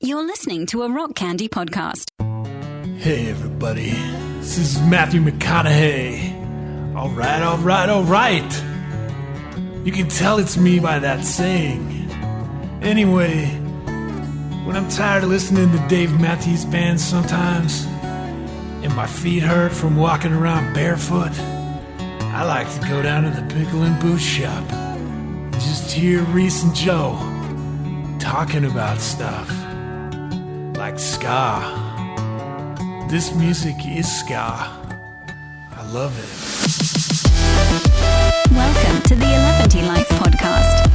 You're listening to a Rock Candy podcast. Hey everybody, this is Matthew McConaughey. All right. You can tell it's me by that saying. Anyway, when I'm tired of listening to Dave Matthews Band sometimes, and my feet hurt from walking around barefoot, I like to go down to the pickle and boot shop and just hear Reese and Joe talking about stuff like ska. This music is ska. I love it. Welcome to the 11 Life podcast.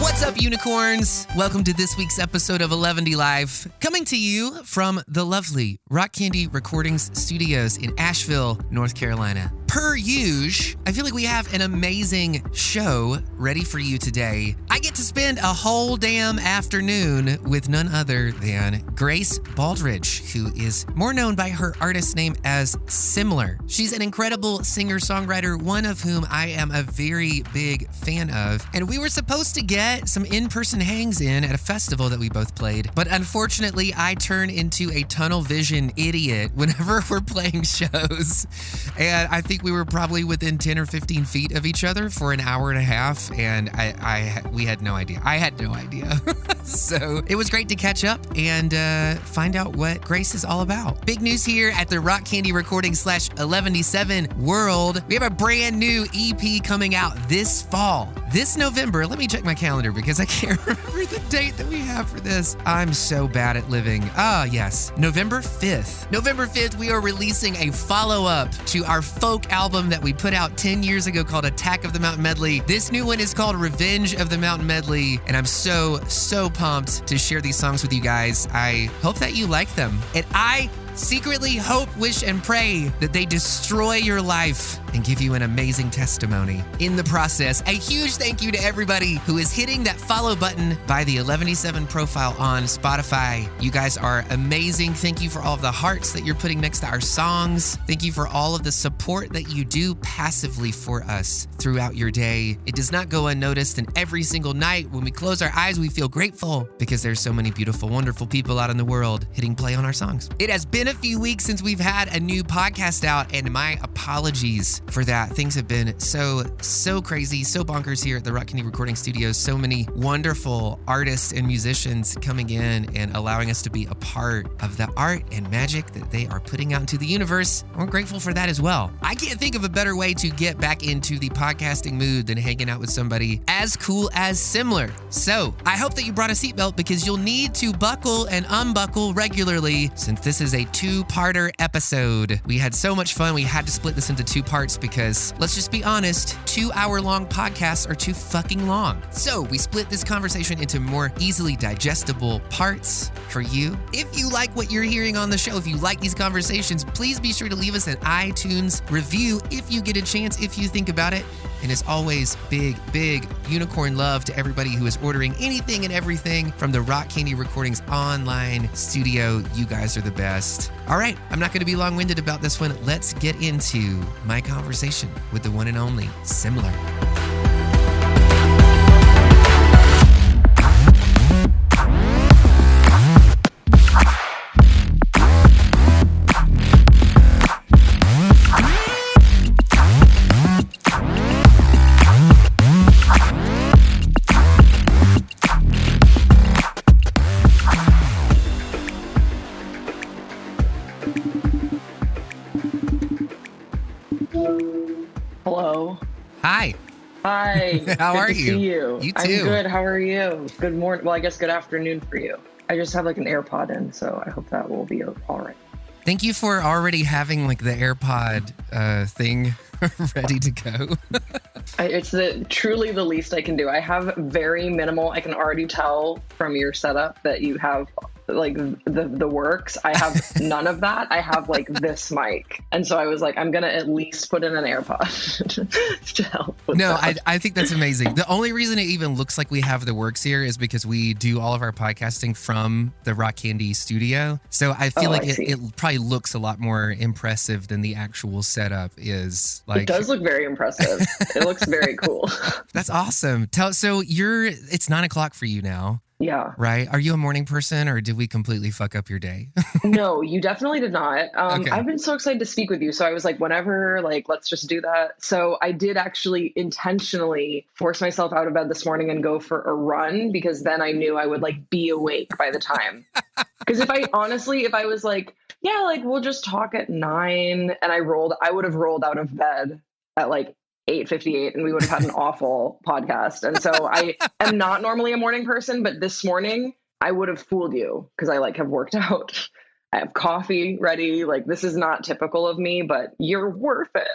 What's up, unicorns? Welcome to this week's episode of 11 Live, coming to you from the lovely Rock Candy Recordings Studios in Asheville, North Carolina. Per usual, I feel like we have an amazing show ready for you today. I get to spend a whole damn afternoon with none other than Grace Baldridge, who is more known by her artist name as Semler. She's an incredible singer-songwriter, one of whom I am a very big fan of. And we were supposed to get some in-person hangs in at a festival that we both played, but unfortunately, I turn into a tunnel vision idiot whenever we're playing shows. And I think we were probably within 10 or 15 feet of each other for an hour and a half, and we had no idea. I had no idea. So it was great to catch up and find out what Grace is all about. Big news here at the Rock Candy Recording / Eleventyseven world. We have a brand new EP coming out this fall. This November, let me check my calendar because I can't remember the date that we have for this. I'm so bad at living. Yes, November 5th. November 5th, we are releasing a follow-up to our folk album that we put out 10 years ago called Attack of the Mountain Medley. This new one is called Revenge of the Mountain Medley, and I'm so pumped to share these songs with you guys. I hope that you like them, and I secretly hope, wish, and pray that they destroy your life and give you an amazing testimony in the process. A huge thank you to everybody who is hitting that follow button by the Eleventyseven profile on Spotify. You guys are amazing. Thank you for all of the hearts that you're putting next to our songs. Thank you for all of the support that you do passively for us throughout your day. It does not go unnoticed, and every single night when we close our eyes, we feel grateful because there's so many beautiful, wonderful people out in the world hitting play on our songs. It has been a few weeks since we've had a new podcast out, and my apologies for that. Things have been so crazy, so bonkers here at the Rock Candy Recording Studios. So many wonderful artists and musicians coming in and allowing us to be a part of the art and magic that they are putting out into the universe. We're grateful for that as well. I can't think of a better way to get back into the podcasting mood than hanging out with somebody as cool as Semler. So I hope that you brought a seatbelt because you'll need to buckle and unbuckle regularly since this is a two-parter episode. We had so much fun, we had to split this into two parts because, let's just be honest, 2-hour-long podcasts are too fucking long. So we split this conversation into more easily digestible parts for you. If you like what you're hearing on the show, if you like these conversations, please be sure to leave us an iTunes review if you get a chance, if you think about it. And as always, big unicorn love to everybody who is ordering anything and everything from the Rock Candy Recordings online studio. You guys are the best. All right, I'm not going to be long-winded about this one. Let's get into my conversation with the one and only Semler. Hello. Hi. Hi. How are Good to you? see you. You too. I'm good. How are you? Good morning. Well, I guess good afternoon for you. I just have like an AirPod in, so I hope that will be all right. Thank you for already having like the AirPod thing ready to go. It's truly the least I can do. I have very minimal. I can already tell from your setup that you have like the works. I have none of that. I have like this mic. And so I was like, I'm going to at least put in an AirPod to help with that. I think that's amazing. The only reason it even looks like we have the works here is because we do all of our podcasting from the Rock Candy studio. So I feel like it probably looks a lot more impressive than the actual setup is. Like, it does look very impressive. It looks very cool. That's awesome. So it's 9:00 for you now. Yeah. Right? Are you a morning person or did we completely fuck up your day? No, you definitely did not. Okay. I've been so excited to speak with you. So I was like, whenever, like, let's just do that. So I did actually intentionally force myself out of bed this morning and go for a run because then I knew I would like be awake by the time. Because if I was like, yeah, like we'll just talk at 9 and I would have rolled out of bed at like 8:58 and we would have had an awful podcast. And so I am not normally a morning person, but this morning I would have fooled you because I like have worked out. I have coffee ready. Like this is not typical of me, but you're worth it.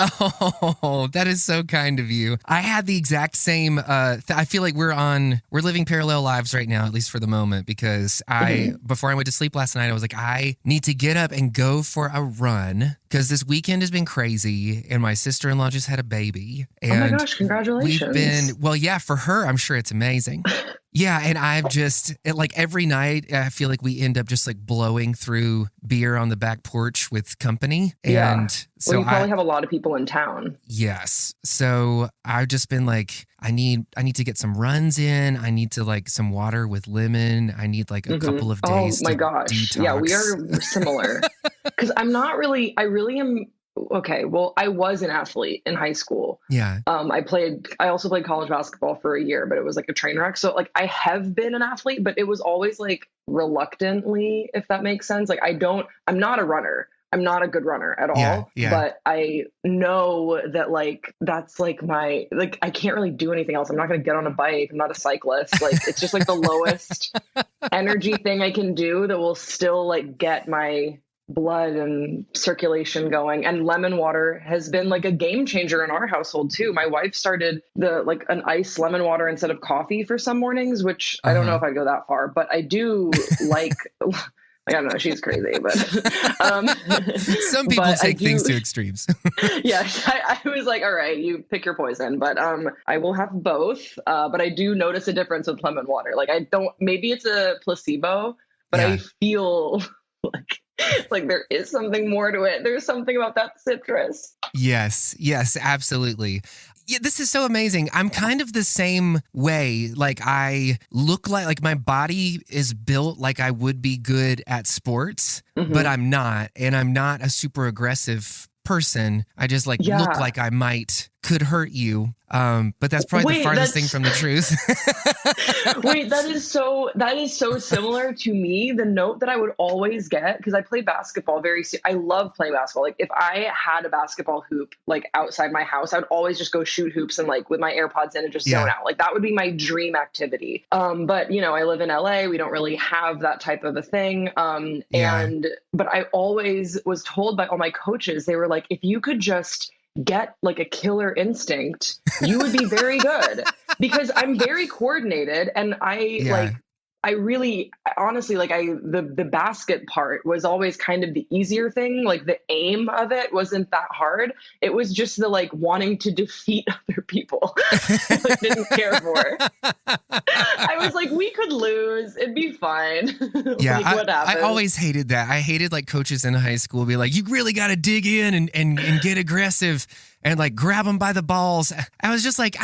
Oh, that is so kind of you. I had the exact same. I feel like we're living parallel lives right now, at least for the moment, because before I went to sleep last night, I was like, I need to get up and go for a run because this weekend has been crazy, and my sister-in-law just had a baby. And oh my gosh, congratulations! For her, I'm sure it's amazing. Yeah, and I've just, like every night, I feel like we end up just like blowing through beer on the back porch with company. And so you probably have a lot of people in town. Yes. So I've just been like, I need to get some runs in. I need to like some water with lemon. I need like a couple of days. Oh my gosh. Detox. Yeah, we are similar. Because I really am. Okay, well, I was an athlete in high school. Yeah. I also played college basketball for a year, but it was like a train wreck. So like I have been an athlete, but it was always like reluctantly, if that makes sense. Like I'm not a runner. I'm not a good runner at all. Yeah. But I know that like, that's like I can't really do anything else. I'm not going to get on a bike. I'm not a cyclist. Like it's just like the lowest energy thing I can do that will still like get my blood and circulation going. And lemon water has been like a game changer in our household too. My wife started an iced lemon water instead of coffee for some mornings, which I don't know if I'd go that far, but I do like I don't know, she's crazy, but some people take things to extremes. Yeah, I was like, all right, you pick your poison, but I will have both. But I do notice a difference with lemon water. Like maybe it's a placebo, but I feel like there is something more to it. There's something about that citrus. Yes, absolutely. Yeah, this is so amazing. I'm kind of the same way. Like I look like my body is built like I would be good at sports, but I'm not. And I'm not a super aggressive person. I just look like I could hurt you. But that's probably the farthest thing from the truth. Wait, that is so similar to me. The note that I would always get, because I play basketball I love playing basketball. Like if I had a basketball hoop like outside my house, I would always just go shoot hoops and like with my AirPods in and just zone out. Like that would be my dream activity. But I live in LA. We don't really have that type of a thing. But I always was told by all my coaches, they were like, if you could just get like a killer instinct, you would be very good. Because I'm very coordinated and I really honestly the basket part was always kind of the easier thing. Like the aim of it wasn't that hard. It was just the like wanting to defeat other people. I didn't care for. I was like, we could lose. It'd be fine. Yeah, what happened? I always hated that. I hated like coaches in high school be like, you really got to dig in and get aggressive and like grab them by the balls. I was just like,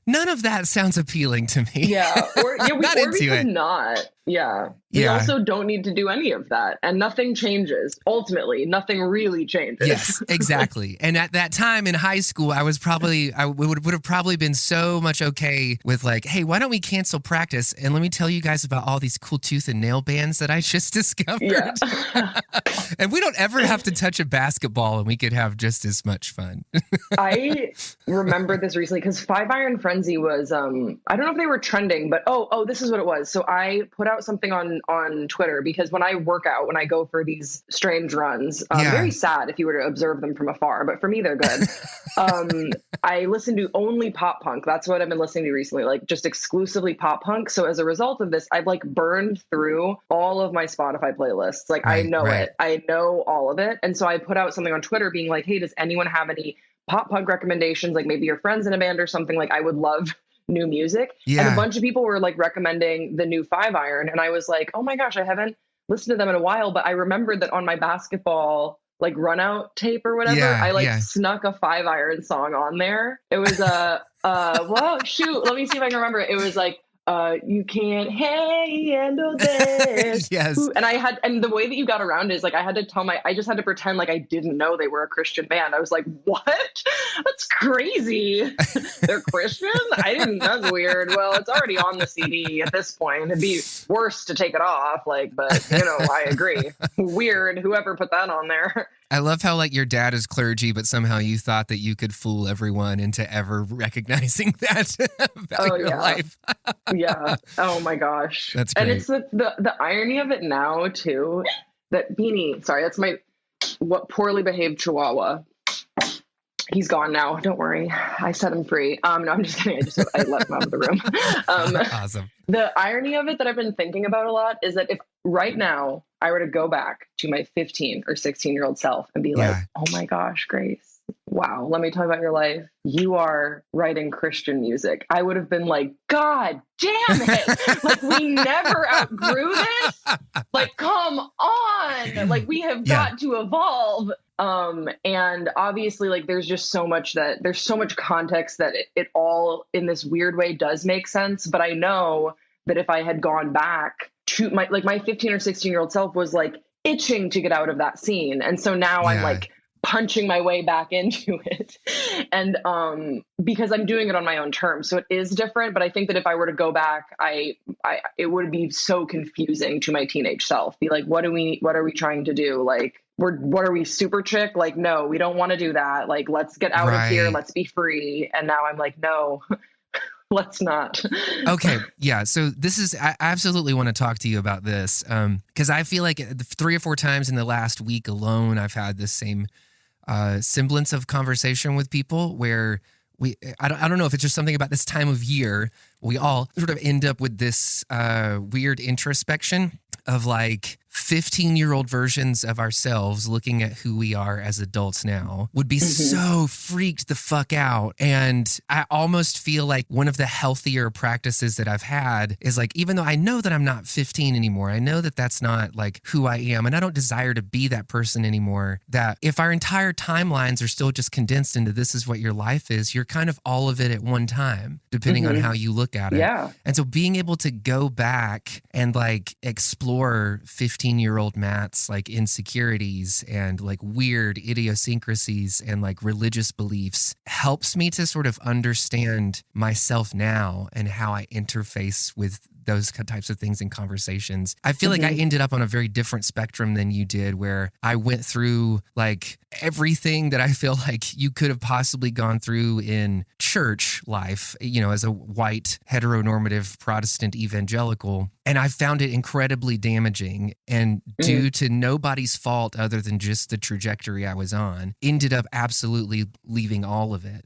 none of that sounds appealing to me. Yeah, we could not. Yeah. We Yeah. also don't need to do any of that. And nothing changes. Ultimately, nothing really changes. Yes, exactly. And at that time in high school, I would have probably been so much okay with like, hey, why don't we cancel practice? And let me tell you guys about all these cool tooth and nail bands that I just discovered. Yeah. And we don't ever have to touch a basketball and we could have just as much fun. I remember this recently because 5-Iron Frenzy was, I don't know if they were trending, but this is what it was. So I put out something on Twitter because when I work out, when I go for these strange runs, very sad if you were to observe them from afar, but for me, they're good. I listen to only pop punk. That's what I've been listening to recently, like just exclusively pop punk. So as a result of this, I've like burned through all of my Spotify playlists. Like I know it. I know all of it. And so I put out something on Twitter being like, hey, does anyone have any pop punk recommendations? Like maybe your friends in a band or something. Like I would love new music. Yeah. And a bunch of people were like recommending the new 5-Iron. And I was like, oh my gosh, I haven't listened to them in a while. But I remembered that on my basketball like run out tape or whatever, I snuck a 5-Iron song on there. It was well, shoot, let me see if I can remember. It was like, you can't handle this. Yes. And the way that you got around is like, I just had to pretend like I didn't know they were a Christian band. I was like, what? That's crazy. They're Christian? That's weird. Well, it's already on the CD at this point. It'd be worse to take it off. Like, but I agree. Weird. Whoever put that on there. I love how like your dad is clergy, but somehow you thought that you could fool everyone into ever recognizing that about your life. Yeah. Oh my gosh. That's great. And it's the irony of it now too, that Beanie, sorry, that's what poorly behaved Chihuahua. He's gone now. Don't worry. I set him free. No, I'm just kidding. I let him out of the room. Awesome. The irony of it that I've been thinking about a lot is that if right now I were to go back to my 15 or 16-year-old self and be like, oh my gosh, Grace, wow, let me talk about your life. You are writing Christian music. I would have been like, God damn it. Like, we never outgrew this. Like, come on. Like, we have got to evolve. And obviously, like, there's so much context that it all in this weird way does make sense. But I know that if I had gone back to my 15 or 16-year-old self was like itching to get out of that scene. And so now I'm like punching my way back into it. And because I'm doing it on my own terms. So it is different. But I think that if I were to go back, it would be so confusing to my teenage self. Be like, what are we trying to do? Like, what are we, super chick? Like, no, we don't want to do that. Like, let's get out of here. Let's be free. And now I'm like, no, let's not. Okay. Yeah. So I absolutely want to talk to you about this. Cause I feel like 3 or 4 times in the last week alone, I've had this same semblance of conversation with people where I don't know if it's just something about this time of year. We all sort of end up with this weird introspection of like 15-year-old versions of ourselves looking at who we are as adults now would be so freaked the fuck out. And I almost feel like one of the healthier practices that I've had is like, even though I know that I'm not 15 anymore, I know that that's not like who I am, and I don't desire to be that person anymore, that if our entire timelines are still just condensed into this is what your life is, you're kind of all of it at one time, depending on how you look at it. Yeah. And so being able to go back and like explore 15-year-old Matt's like insecurities and like weird idiosyncrasies and like religious beliefs helps me to sort of understand myself now and how I interface with those types of things in conversations. I feel like I ended up on a very different spectrum than you did, where I went through like everything that I feel like you could have possibly gone through in church life, as a white heteronormative Protestant evangelical. And I found it incredibly damaging, and due to nobody's fault other than just the trajectory I was on, ended up absolutely leaving all of it.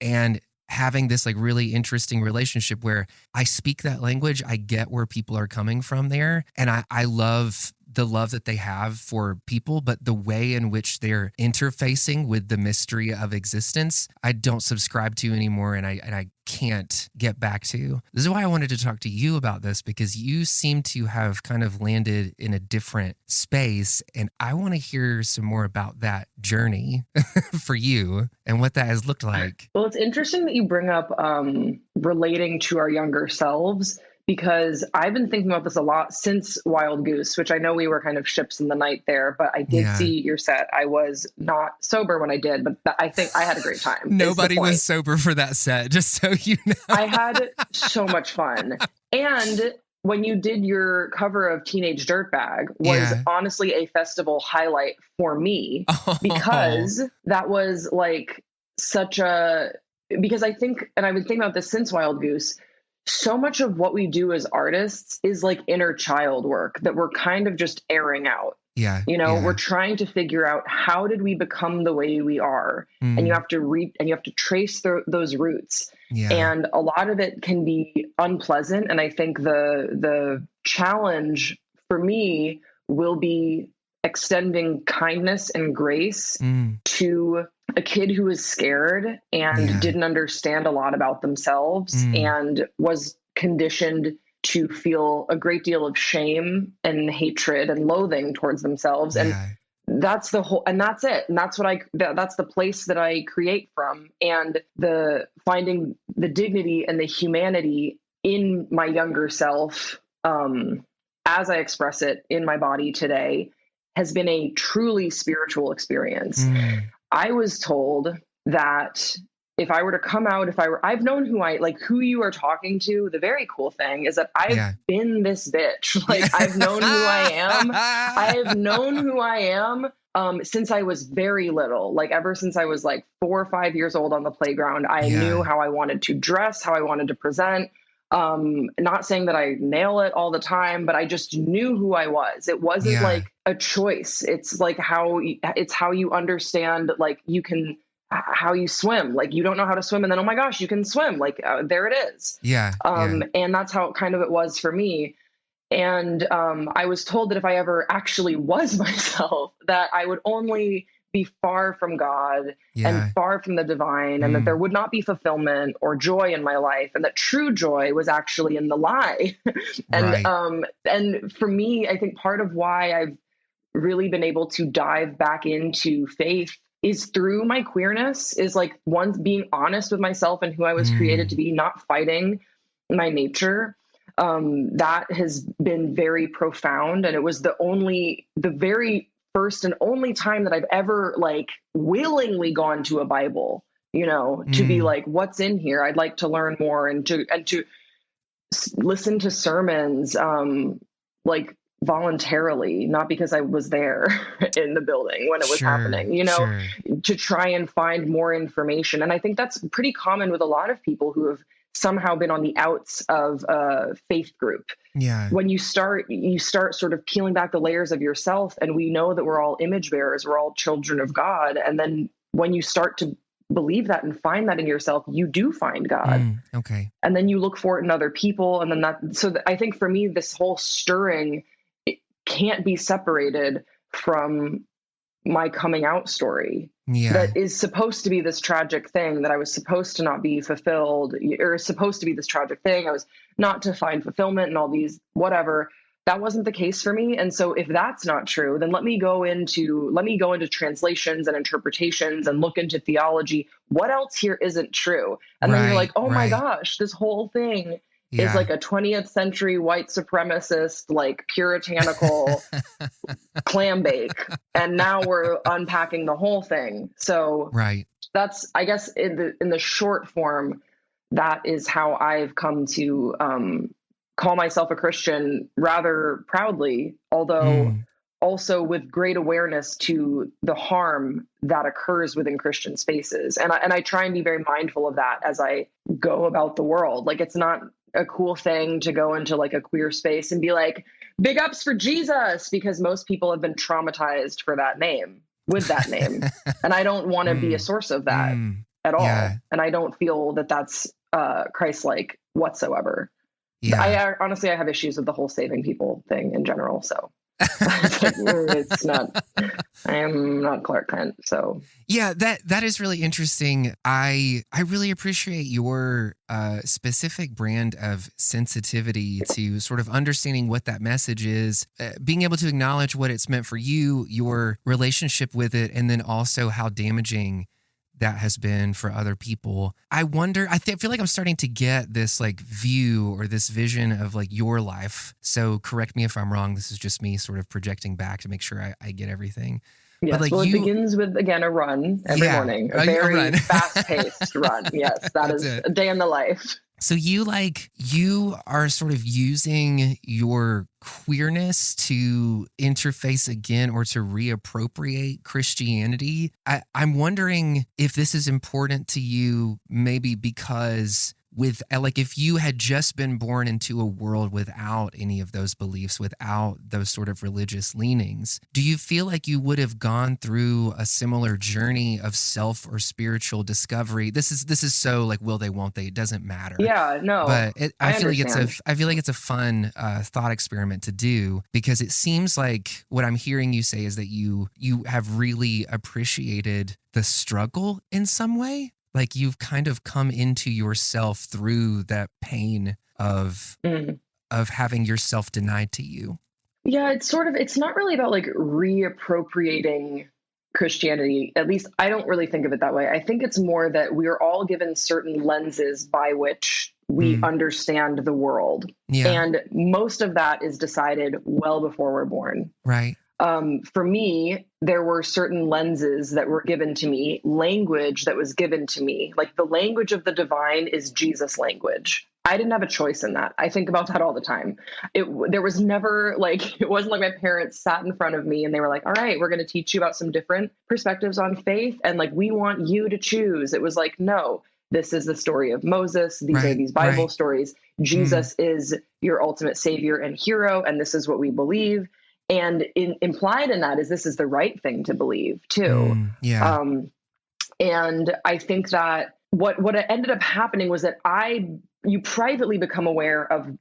And having this like really interesting relationship where I speak that language, I get where people are coming from there. And I love the love that they have for people, but the way in which they're interfacing with the mystery of existence, I don't subscribe to anymore. And I can't get back to. This is why I wanted to talk to you about this, because you seem to have kind of landed in a different space. And I want to hear some more about that journey for you and what that has looked like. Well, it's interesting that you bring up relating to our younger selves, because I've been thinking about this a lot since Wild Goose, which I know we were kind of ships in the night there, but I did see your set. I was not sober when I did, but I think I had a great time. Nobody was sober for that set, just so you know. I had so much fun. And when you did your cover of Teenage Dirtbag was honestly a festival highlight for me, because that was like because I think, and I've been thinking about this since Wild Goose, so much of what we do as artists is like inner child work that we're kind of just airing out. Yeah. We're trying to figure out, how did we become the way we are? And you have to trace those roots. Yeah. And a lot of it can be unpleasant. And I think the challenge for me will be extending kindness and grace to a kid who was scared and didn't understand a lot about themselves and was conditioned to feel a great deal of shame and hatred and loathing towards themselves. And that's that's it. And that's that's the place that I create from, and finding the dignity and the humanity in my younger self, as I express it in my body today, has been a truly spiritual experience. I was told that if I were to come out, I've known who you are talking to. The very cool thing is that I've been this bitch. Like, I've known who I am. I've known who I am since I was very little. Like, ever since I was like 4 or 5 years old on the playground, I knew how I wanted to dress, how I wanted to present. Not saying that I nail it all the time, but I just knew who I was. It wasn't like a choice. It's like how you understand, like, how you swim. Like, you don't know how to swim, and then, oh my gosh, you can swim. Like, there it is. And that's how it was for me. And I was told that if I ever actually was myself, that I would only be far from God and far from the divine, and that there would not be fulfillment or joy in my life, and that true joy was actually in the lie. And for me, I think part of why I've really been able to dive back into faith is through my queerness, is like, one, being honest with myself and who I was created to be, not fighting my nature. That has been very profound. And it was the very first and only time that I've ever, like, willingly gone to a Bible, to be like, what's in here? I'd like to learn more, and to listen to sermons, like, voluntarily, not because I was there in the building when it was happening, to try and find more information. And I think that's pretty common with a lot of people who have somehow been on the outs of a faith group. When you start sort of peeling back the layers of yourself, and we know that we're all image bearers, we're all children of God. And then when you start to believe that and find that in yourself, you do find God. And then you look for it in other people. And then I think for me, this whole stirring, it can't be separated from my coming out story. That is supposed to be this tragic thing, that I was supposed to not be fulfilled, or supposed to be this tragic thing. I was not to find fulfillment and all these, whatever. That wasn't the case for me. And so if that's not true, then let me go into translations and interpretations and look into theology. What else here isn't true? And then you're like, oh my gosh, this whole thing is like a 20th century white supremacist, like, puritanical clam bake. And now we're unpacking the whole thing. So that's, I guess, in the short form, that is how I've come to call myself a Christian rather proudly, although also with great awareness to the harm that occurs within Christian spaces. And I try and be very mindful of that as I go about the world. Like, it's not a cool thing to go into, like, a queer space and be like, big ups for Jesus, because most people have been traumatized with that name. And I don't want to be a source of that at all. And I don't feel that that's Christ-like whatsoever. I honestly have issues with the whole saving people thing in general. So it's not, I am not Clark Kent. So that is really interesting. I really appreciate your specific brand of sensitivity to sort of understanding what that message is, being able to acknowledge what it's meant for you, your relationship with it, and then also how damaging that has been for other people. I wonder, I feel like I'm starting to get this, like, view or this vision of, like, your life. So correct me if I'm wrong. This is just me sort of projecting back to make sure I get everything. Yes, but, like, it begins with, again, a run every morning, a very fast-paced run. Yes, that is a day in the life. So you are sort of using your queerness to interface again, or to reappropriate Christianity. I'm wondering if this is important to you, maybe because if you had just been born into a world without any of those beliefs, without those sort of religious leanings, do you feel like you would have gone through a similar journey of self or spiritual discovery? This is so, like, will they, won't they? It doesn't matter. Yeah, no. But I feel like it's a fun thought experiment to do, because it seems like what I'm hearing you say is that you have really appreciated the struggle in some way. Like, you've kind of come into yourself through that pain of having yourself denied to you. Yeah, it's not really about, like, reappropriating Christianity. At least I don't really think of it that way. I think it's more that we are all given certain lenses by which we understand the world. Yeah. And most of that is decided well before we're born. Right. For me, there were certain lenses that were given to me, language that was given to me. Like the language of the divine is Jesus language. I didn't have a choice in that. I think about that all the time. There was never like, it wasn't like my parents sat in front of me and they were like, all right, we're going to teach you about some different perspectives on faith. And like, we want you to choose. It was like, no, this is the story of Moses. These are these Bible stories. Jesus is your ultimate savior and hero. And this is what we believe. And implied in that is this is the right thing to believe too. And I think that what ended up happening was that you privately become aware of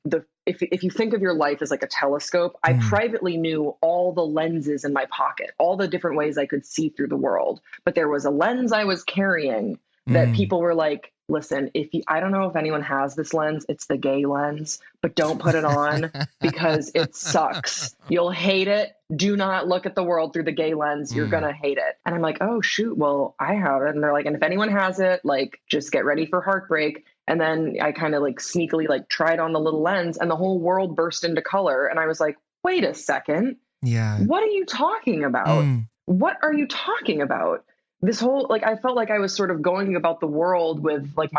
if you think of your life as like a telescope, I privately knew all the lenses in my pocket, all the different ways I could see through the world. But there was a lens I was carrying that people were like, listen, I don't know if anyone has this lens, it's the gay lens, but don't put it on because it sucks. You'll hate it. Do not look at the world through the gay lens. You're going to hate it. And I'm like, oh shoot, well, I have it. And they're like, and if anyone has it, like, just get ready for heartbreak. And then I kind of like sneakily like tried on the little lens and the whole world burst into color. And I was like, wait a second. Yeah. What are you talking about? What are you talking about? This whole, like, I felt like I was sort of going about the world with like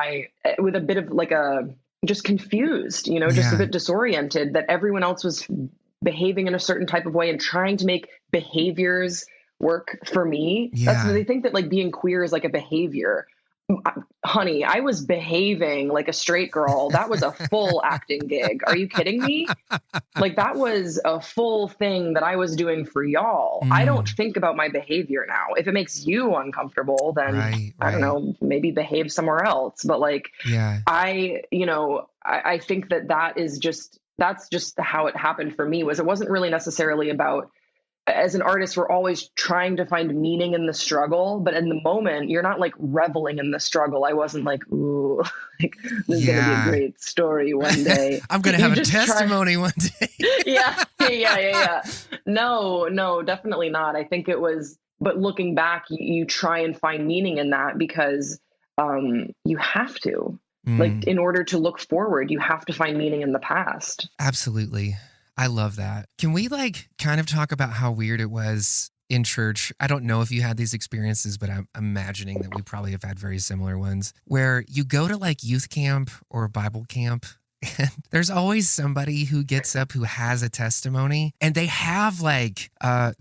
with a bit of like just confused, just a bit disoriented that everyone else was behaving in a certain type of way and trying to make behaviors work for me. Yeah. They think that like being queer is like a behavior. Honey, I was behaving like a straight girl. That was a full acting gig. Are you kidding me? Like that was a full thing that I was doing for y'all. I don't think about my behavior now. If it makes you uncomfortable, then I don't know, maybe behave somewhere else. But like, I think that's just how it happened for me. It wasn't really necessarily about, as an artist, we're always trying to find meaning in the struggle, but in the moment, you're not like reveling in the struggle. I wasn't like, ooh, like, this is going to be a great story one day. I'm going to have a testimony one day. Yeah. No, definitely not. I think it was, but looking back, you try and find meaning in that because you have to. Like, in order to look forward, you have to find meaning in the past. Absolutely. I love that. Can we like kind of talk about how weird it was in church? I don't know if you had these experiences, but I'm imagining that we probably have had very similar ones where you go to like youth camp or Bible camp and there's always somebody who gets up who has a testimony and they have like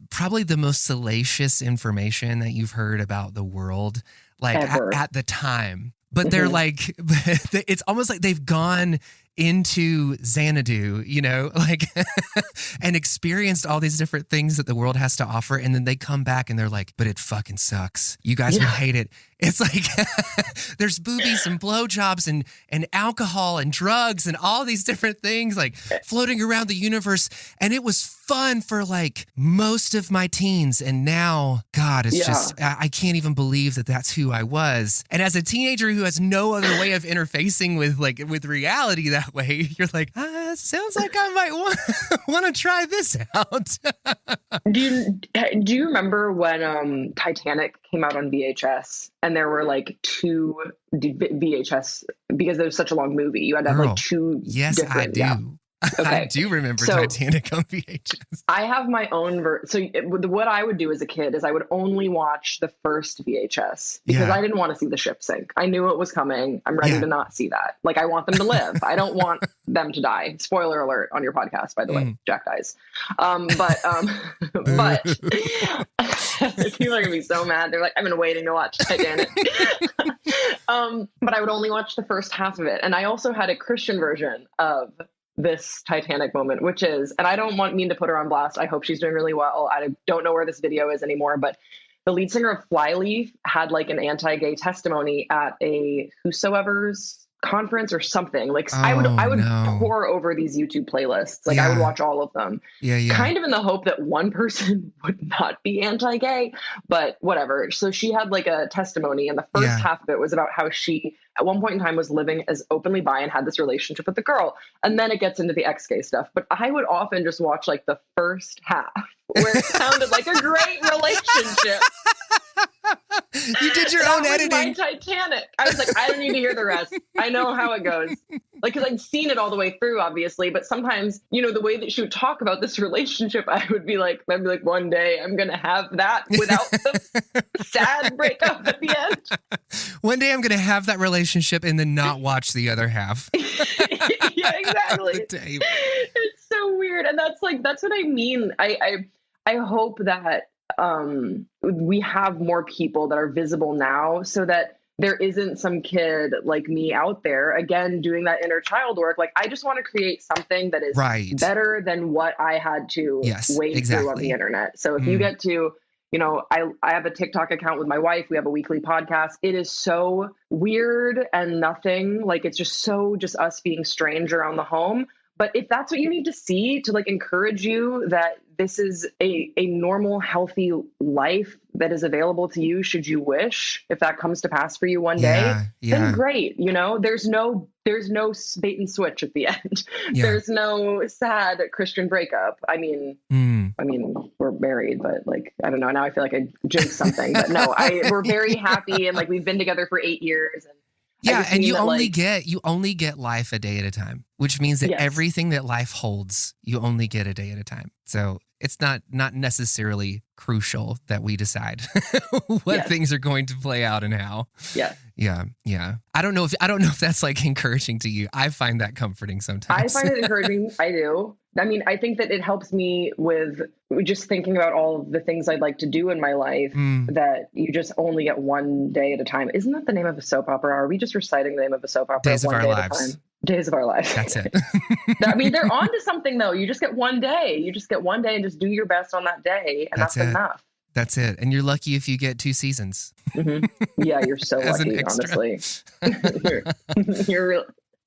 probably the most salacious information that you've heard about the world like at the time. But they're like, it's almost like they've gone into Xanadu, like, and experienced all these different things that the world has to offer. And then they come back and they're like, but it fucking sucks. You guys will hate it. It's like, there's boobies and blowjobs and alcohol and drugs and all these different things like floating around the universe. And it was fun for like most of my teens. And now, God, it's just, I can't even believe that that's who I was. And as a teenager who has no other way of interfacing with reality that way, you're like, sounds like I might want to try this out. Do you remember when Titanic came out on VHS and there were like two VHS because it was such a long movie? You had to have like two. Yes, different, I do. Yeah. Okay. I do remember Titanic on VHS. I have my own what I would do as a kid is I would only watch the first VHS because I didn't want to see the ship sink. I knew it was coming. I'm ready to not see that. Like I want them to live. I don't want them to die. Spoiler alert on your podcast, by the way. Jack dies. But people are gonna be so mad. They're like, I've been waiting to watch Titanic. But I would only watch the first half of it. And I also had a Christian version of this Titanic moment, which is, and I don't mean to put her on blast. I hope she's doing really well. I don't know where this video is anymore, but the lead singer of Flyleaf had like an anti-gay testimony at a Whosoever's conference or something. Like I would pour over these YouTube playlists. Like I would watch all of them. Kind of in the hope that one person would not be anti-gay, but whatever. So she had like a testimony and the first half of it was about how she at one point in time was living as openly bi and had this relationship with the girl. And then it gets into the ex-gay stuff. But I would often just watch like the first half where it sounded like a great relationship. You did your That own was editing. my Titanic. I was like, I don't need to hear the rest. I know how it goes. Like, because I'd seen it all the way through, obviously. But sometimes, the way that she would talk about this relationship, I'd be like, one day I'm going to have that without the sad breakup at the end. One day I'm going to have that relationship and then not watch the other half. Yeah, exactly. It's so weird. And that's what I mean. I hope that we have more people that are visible now so that there isn't some kid like me out there, again, doing that inner child work. Like, I just want to create something that is better than what I had to wade through on the internet. So if you get to, I have a TikTok account with my wife. We have a weekly podcast. It is so weird and nothing. Like, it's just us being strange around the home. But if that's what you need to see to encourage you that this is a normal, healthy life that is available to you, should you wish, if that comes to pass for you one day, then great. There's no bait and switch at the end. Yeah. There's no sad Christian breakup. I mean, we're married, but I don't know. Now I feel like I jinxed something, but no, we're very happy. And we've been together for 8 years. And you only get life a day at a time, which means that everything that life holds, you only get a day at a time. So it's not necessarily crucial that we decide what things are going to play out and how. Yeah. I don't know if that's encouraging to you. I find that comforting sometimes. I find it encouraging. I do. I mean, I think that it helps me with just thinking about all of the things I'd like to do in my life, that you just only get one day at a time. Isn't that the name of a soap opera? Are we just reciting the name of a soap opera? Days of Our Lives. Days of Our Lives. That's it. I mean, they're on to something, though. You just get one day. You just get one day and just do your best on that day. And that's enough. That's it. And you're lucky if you get 2 seasons. Mm-hmm. Yeah, you're so lucky, honestly. You're real.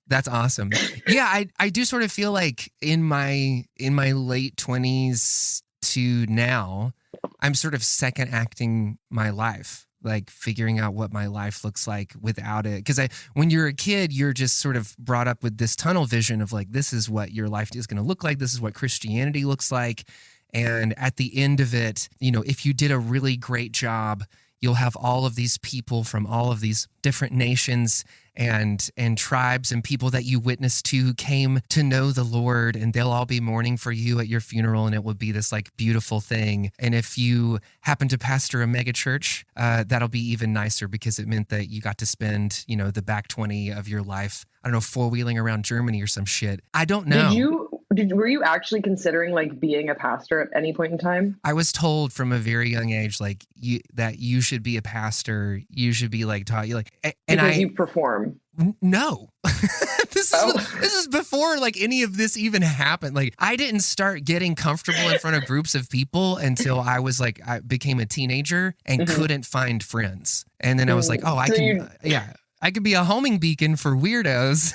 That's awesome. Yeah, I do sort of feel like in my late 20s to now, I'm sort of second acting my life, figuring out what my life looks like without it. Because when you're a kid, you're just sort of brought up with this tunnel vision of this is what your life is going to look like. This is what Christianity looks like. And at the end of it, if you did a really great job, you'll have all of these people from all of these different nations and tribes and people that you witnessed to who came to know the Lord, and they'll all be mourning for you at your funeral, and it will be this beautiful thing. And if you happen to pastor a mega church, that'll be even nicer because it meant that you got to spend, the back 20 of your life, I don't know, 4-wheeling around Germany or some shit. I don't know. Were you actually considering being a pastor at any point in time? I was told from a very young age, that you should be a pastor. You should be taught you because you perform. No, this is before any of this even happened. I didn't start getting comfortable in front of groups of people until I was I became a teenager and couldn't find friends. And then I was like, oh, I could be a homing beacon for weirdos.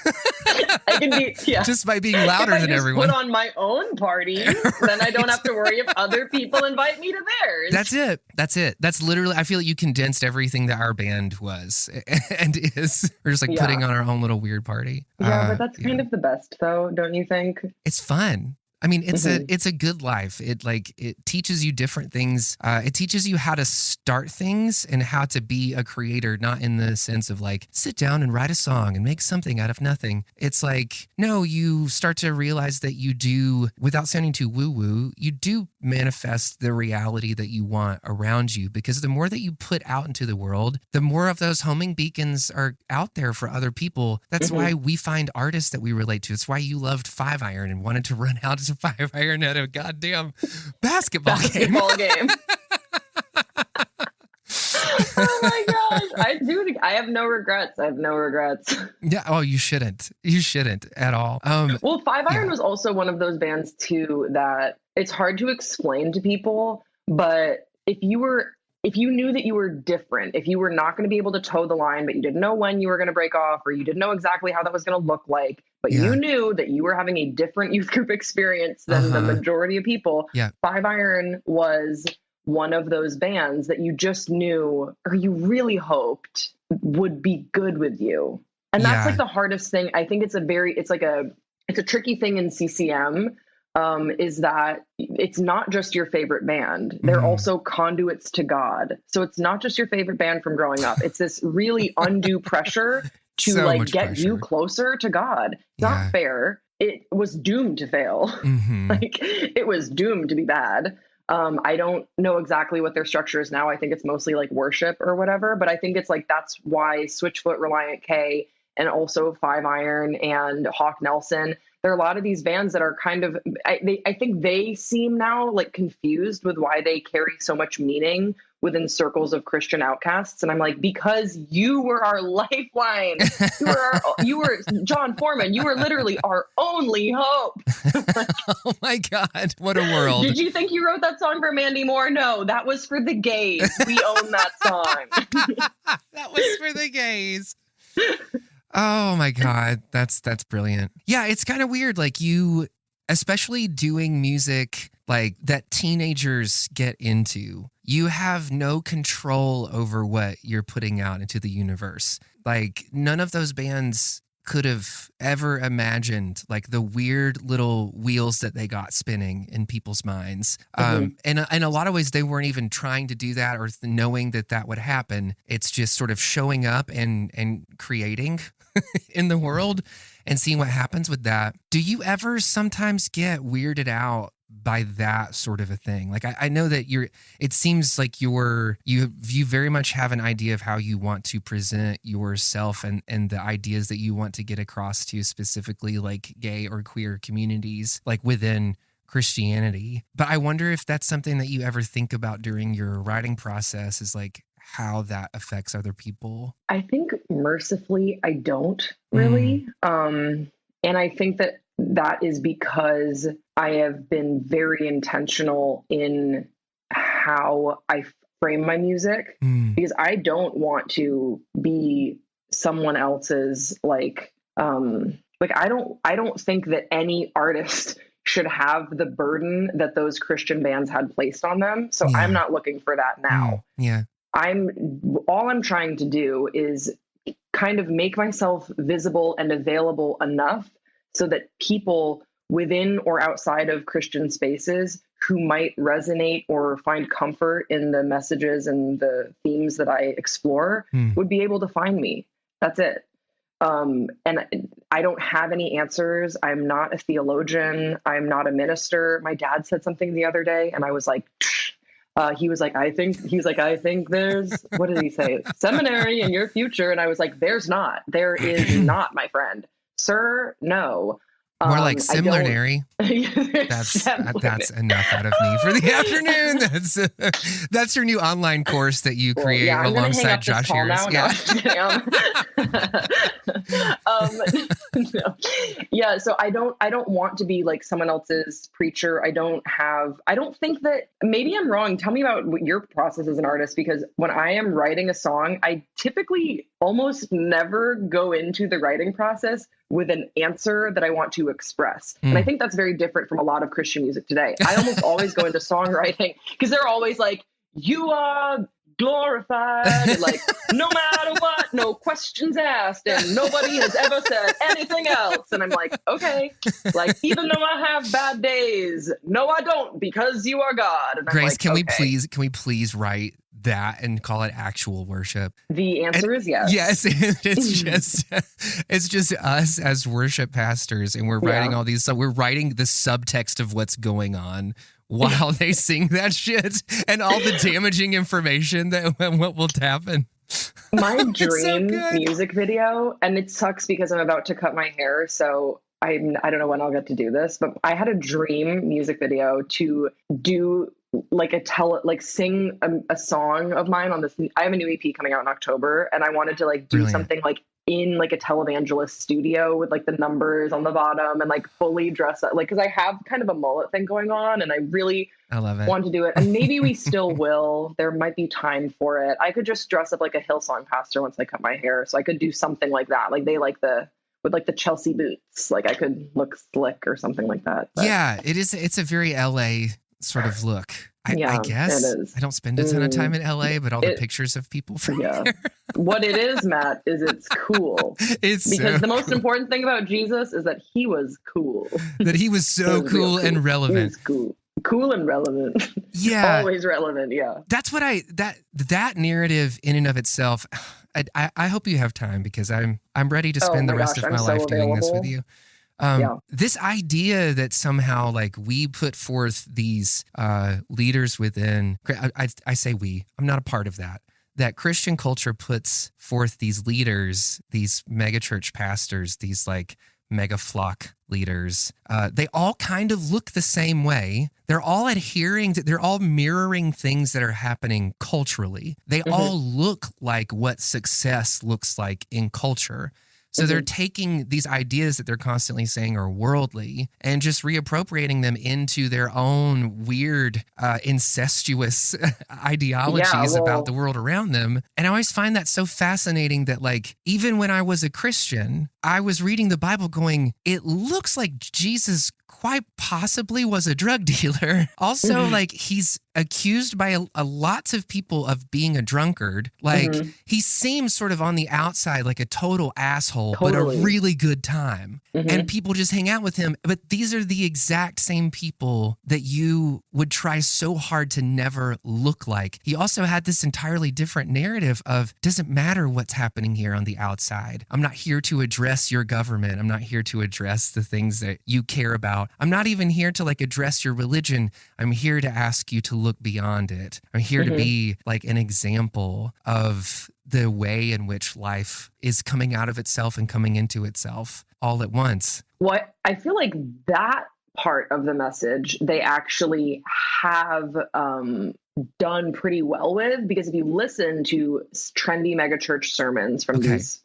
I can be, just by being louder than everyone. Put on my own party, then I don't have to worry if other people invite me to theirs. That's it. That's literally, I feel like you condensed everything that our band was and is. We're just putting on our own little weird party. Yeah, but that's kind of the best, though, don't you think? It's fun. I mean, it's a good life. It teaches you different things. It teaches you how to start things and how to be a creator, not in the sense of sit down and write a song and make something out of nothing. It's no, you start to realize that you do, without sounding too woo-woo, you do manifest the reality that you want around you, because the more that you put out into the world, the more of those homing beacons are out there for other people. That's why we find artists that we relate to. It's why you loved 5-Iron and wanted to run out to 5-Iron at a goddamn basketball game. Oh my gosh. I have no regrets. Yeah. Oh, you shouldn't. You shouldn't at all. Well, 5-Iron was also one of those bands too that it's hard to explain to people, but if you knew that you were different, if you were not going to be able to toe the line, but you didn't know when you were going to break off, or you didn't know exactly how that was going to look like, but you knew that you were having a different youth group experience than the majority of people, 5-Iron was one of those bands that you just knew, or you really hoped would be good with you. And that's the hardest thing. I think it's a tricky thing in CCM, is that it's not just your favorite band. They're also conduits to God. So it's not just your favorite band from growing up. It's this really undue pressure to So like much get pressure. you closer to God. It's not fair. It was doomed to fail. Like it was doomed to be bad. I don't know exactly what their structure is now. I think it's mostly like worship or whatever, but I think it's like, that's why Switchfoot, Reliant K, and also Five Iron and Hawk Nelson, there are a lot of these bands that are kind of, I think they seem now like confused with why they carry so much meaning within circles of Christian outcasts. And I'm like, because you were our lifeline. You were John Foreman. You were literally our only hope. Oh my God, what a world. Did you think you wrote that song for Mandy Moore? No, that was for the gays. We own that song. That was for the gays. Oh my God, that's brilliant. Yeah, it's kind of weird. Like you, especially doing music like that teenagers get into, you have no control over what you're putting out into the universe. Like none of those bands could have ever imagined like the weird little wheels that they got spinning in people's minds. And in a lot of ways, they weren't even trying to do that or knowing that that would happen. It's just sort of showing up and creating in the world and seeing what happens with that. Do you ever sometimes get weirded out by that sort of a thing? Like I know that it seems like you very much have an idea of how you want to present yourself and the ideas that you want to get across to specifically like gay or queer communities, like within Christianity. But I wonder if that's something that you ever think about during your writing process, is like how that affects other people. I think mercifully, I don't really. And I think that is because I have been very intentional in how I frame my music, because I don't want to be someone else's like I don't think that any artist should have the burden that those Christian bands had placed on them. So I'm not looking for that now. All I'm trying to do is kind of make myself visible and available enough so that people within or outside of Christian spaces who might resonate or find comfort in the messages and the themes that I explore would be able to find me. That's it. And I don't have any answers. I'm not a theologian. I'm not a minister. My dad said something the other day and I was like, he was like, I think there's, what did he say? Seminary in your future. And I was like, there is not, my friend. Sir, no. More like Semler. That's enough out of me for the afternoon. That's your new online course that you create alongside Josh Harris. Yeah. So I don't want to be like someone else's preacher. I don't think that, maybe I'm wrong. Tell me about what your process as an artist, because when I am writing a song, I typically almost never go into the writing process with an answer that I want to express. And I think that's very different from a lot of Christian music today. I almost always go into songwriting because they're always like, you are glorified, and like, no matter what, no questions asked, and nobody has ever said anything else. And I'm like, okay, like, even though I have bad days, no, I don't, because you are God. And Grace, I'm like, can we please write that and call it actual worship? The answer is yes. Yes, it's just us as worship pastors, and we're writing all these. So we're writing the subtext of what's going on while they sing that shit, and all the damaging information that what will happen. My dream music video, and it sucks because I'm about to cut my hair, so I don't know when I'll get to do this, but I had a dream music video to do like sing a song of mine on this. I have a new EP coming out in October, and I wanted to like do something like in like a televangelist studio with like the numbers on the bottom and like fully dress up, like, because I have kind of a mullet thing going on and I love it. Want to do it. And maybe we still will. There might be time for it. I could just dress up like a Hillsong pastor once I cut my hair. So I could do something like that. Like they like with like the Chelsea boots. Like I could look slick or something like that. But. Yeah, it is. It's a very LA sort of look. I guess it is. I don't spend a ton of time in LA, but all the pictures of people from here. What it is, Matt, is it's cool. It's because so the most important thing about Jesus is that he was cool. That he was so cool and relevant. He was cool. Cool and relevant. Yeah. Always relevant. Yeah. That's what that narrative in and of itself, I hope you have time because I'm ready to spend the rest of my life doing this with you. This idea that somehow like we put forth these leaders within, I say we, I'm not a part of that Christian culture puts forth these leaders, these megachurch pastors, these like mega flock leaders. They all kind of look the same way. They're all they're all mirroring things that are happening culturally. They all look like what success looks like in culture. So they're taking these ideas that they're constantly saying are worldly and just reappropriating them into their own weird, incestuous ideologies about the world around them. And I always find that so fascinating that, like, even when I was a Christian, I was reading the Bible going, it looks like Jesus quite possibly was a drug dealer. Also, like, he's accused by lots of people of being a drunkard. Like, he seems sort of on the outside like a total asshole, but a really good time. And people just hang out with him. But these are the exact same people that you would try so hard to never look like. He also had this entirely different narrative of, doesn't matter what's happening here on the outside. I'm not here to address your government. I'm not here to address the things that you care about. I'm not even here to like address your religion. I'm here to ask you to look beyond it. I'm here to be like an example of the way in which life is coming out of itself and coming into itself all at once. What I feel like that part of the message they actually have done pretty well with, because if you listen to trendy megachurch sermons from these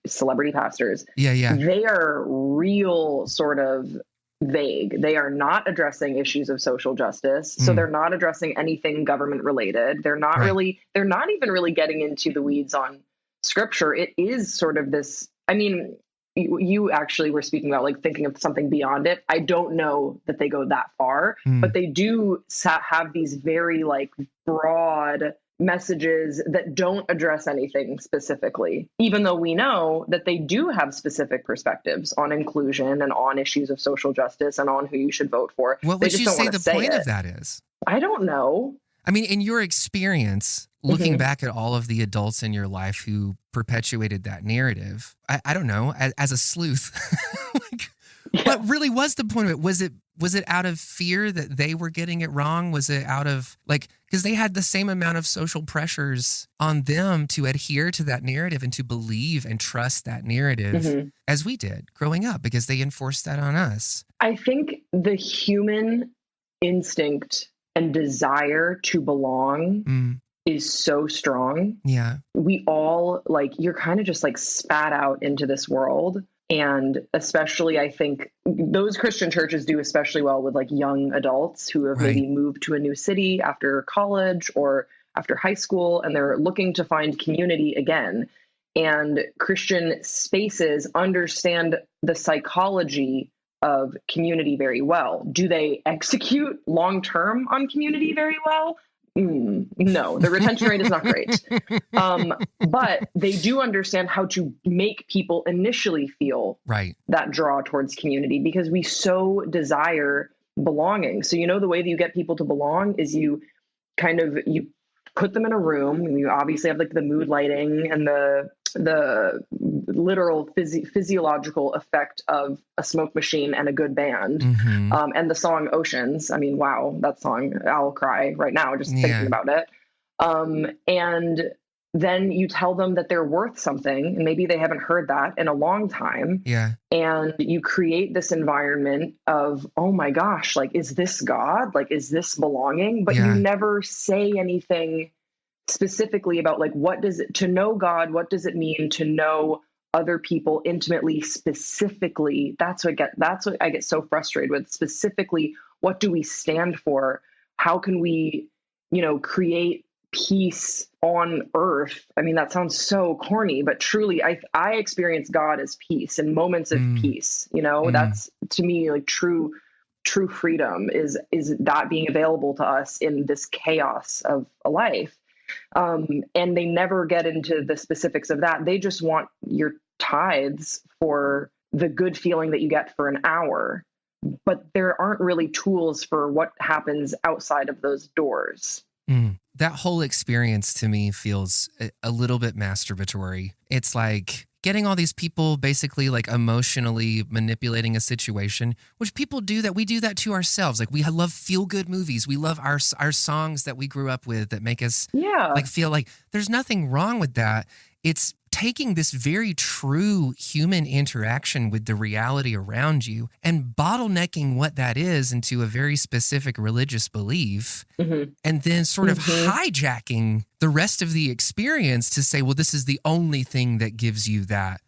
celebrity pastors, they are real sort of vague. They are not addressing issues of social justice. So they're not addressing anything government related. They're not they're not even really getting into the weeds on scripture. It is sort of this, I mean, you actually were speaking about like thinking of something beyond it. I don't know that they go that far, but they do have these very like broad messages that don't address anything specifically, even though we know that they do have specific perspectives on inclusion and on issues of social justice and on who you should vote for. What would you say the point of that is? I don't know. I mean, in your experience, looking back at all of the adults in your life who perpetuated that narrative, I don't know, as a sleuth, what really was the point of it? Was it out of fear that they were getting it wrong? Was it out of like, because they had the same amount of social pressures on them to adhere to that narrative and to believe and trust that narrative as we did growing up, because they enforced that on us. I think the human instinct and desire to belong is so strong. Yeah. We all like, you're kind of just like spat out into this world. And especially, I think those Christian churches do especially well with like young adults who have maybe moved to a new city after college or after high school, and they're looking to find community again. And Christian spaces understand the psychology of community very well. Do they execute long-term on community very well? No, the retention rate is not great. But they do understand how to make people initially feel that draw towards community, because we so desire belonging. So, you know, the way that you get people to belong is you put them in a room, and you obviously have like the mood lighting and the literal physiological effect of a smoke machine and a good band, and the song Oceans. I mean, wow, that song, I'll cry right now just thinking about it. And then you tell them that they're worth something, and maybe they haven't heard that in a long time. Yeah. And you create this environment of, oh my gosh, like, is this God? Like, is this belonging? But you never say anything specifically about like, what does it, to know God, what does it mean to know other people intimately, specifically? That's what I get so frustrated with. Specifically, what do we stand for? How can we, create peace on earth? I mean, that sounds so corny, but truly, I experience God as peace and moments of peace. That's to me like true freedom is that being available to us in this chaos of a life. And they never get into the specifics of that. They just want your tithes for the good feeling that you get for an hour. but there aren't really tools for what happens outside of those doors. That whole experience to me feels a little bit masturbatory. It's like getting all these people basically like emotionally manipulating a situation, which people do that. We do that to ourselves. Like we love feel good movies. We love our songs that we grew up with that make us like feel like there's nothing wrong with that. It's taking this very true human interaction with the reality around you and bottlenecking what that is into a very specific religious belief, and then sort of hijacking the rest of the experience to say, well, this is the only thing that gives you that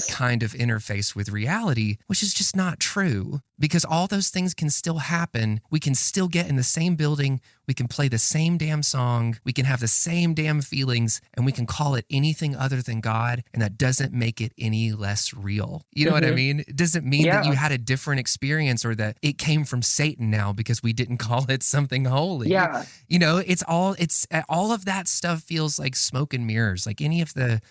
kind of interface with reality, which is just not true, because all those things can still happen. We can still get in the same building. We can play the same damn song. We can have the same damn feelings, and we can call it anything other than God, and that doesn't make it any less real. You know what I mean? It doesn't mean that you had a different experience or that it came from Satan now because we didn't call it something holy. Yeah. You know, it's all of that stuff feels like smoke and mirrors. Like any of the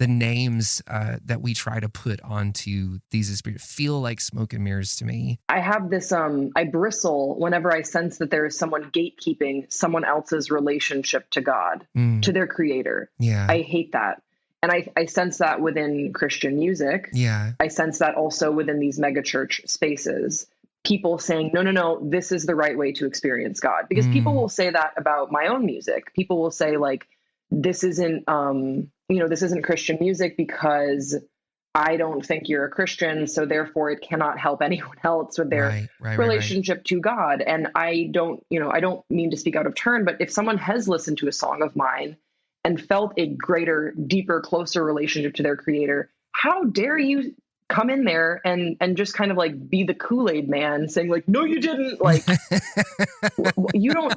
names that we try to put onto these experiences feel like smoke and mirrors to me. I have this, I bristle whenever I sense that there is someone gatekeeping someone else's relationship to God, to their creator. Yeah. I hate that. And I sense that within Christian music. Yeah. I sense that also within these megachurch spaces. People saying, no, this is the right way to experience God. Because people will say that about my own music. People will say like, this isn't Christian music because I don't think you're a Christian, so therefore it cannot help anyone else with their relationship to God. And I don't mean to speak out of turn, but if someone has listened to a song of mine and felt a greater, deeper, closer relationship to their creator, how dare you come in there and just kind of like be the Kool-Aid man saying like, no, you didn't, like, you don't,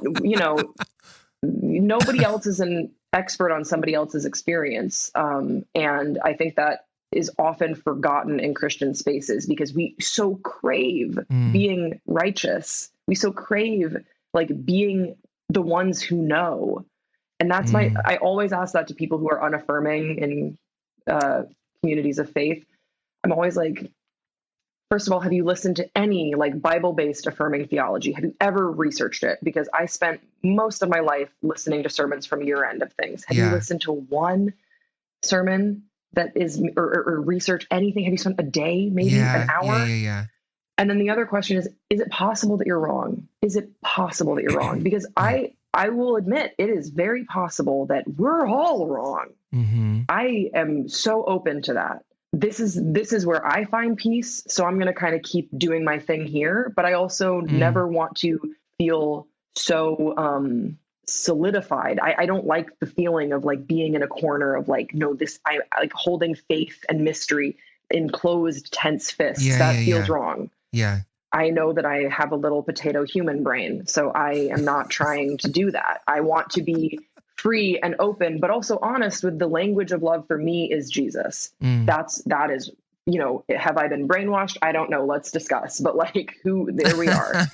nobody else is an expert on somebody else's experience. And I think that is often forgotten in Christian spaces because we so crave being righteous. We so crave like being the ones who know. And that's I always ask that to people who are unaffirming in communities of faith. I'm always like, first of all, have you listened to any like Bible-based affirming theology? Have you ever researched it? Because I spent most of my life listening to sermons from your end of things. Have you listened to one sermon that is, or research anything? Have you spent a day, maybe an hour? Yeah. And then the other question is it possible that you're wrong? Is it possible that you're wrong? Because I will admit it is very possible that we're all wrong. I am so open to that. This is where I find peace. So I'm going to kind of keep doing my thing here, but I also never want to feel so solidified. I don't like the feeling of like being in a corner of like, no, I like holding faith and mystery in closed tense fists. That feels wrong. Yeah. I know that I have a little potato human brain, so I am not trying to do that. I want to be free and open, but also honest with the language of love for me is Jesus. That is, have I been brainwashed? I don't know. Let's discuss. But like there we are.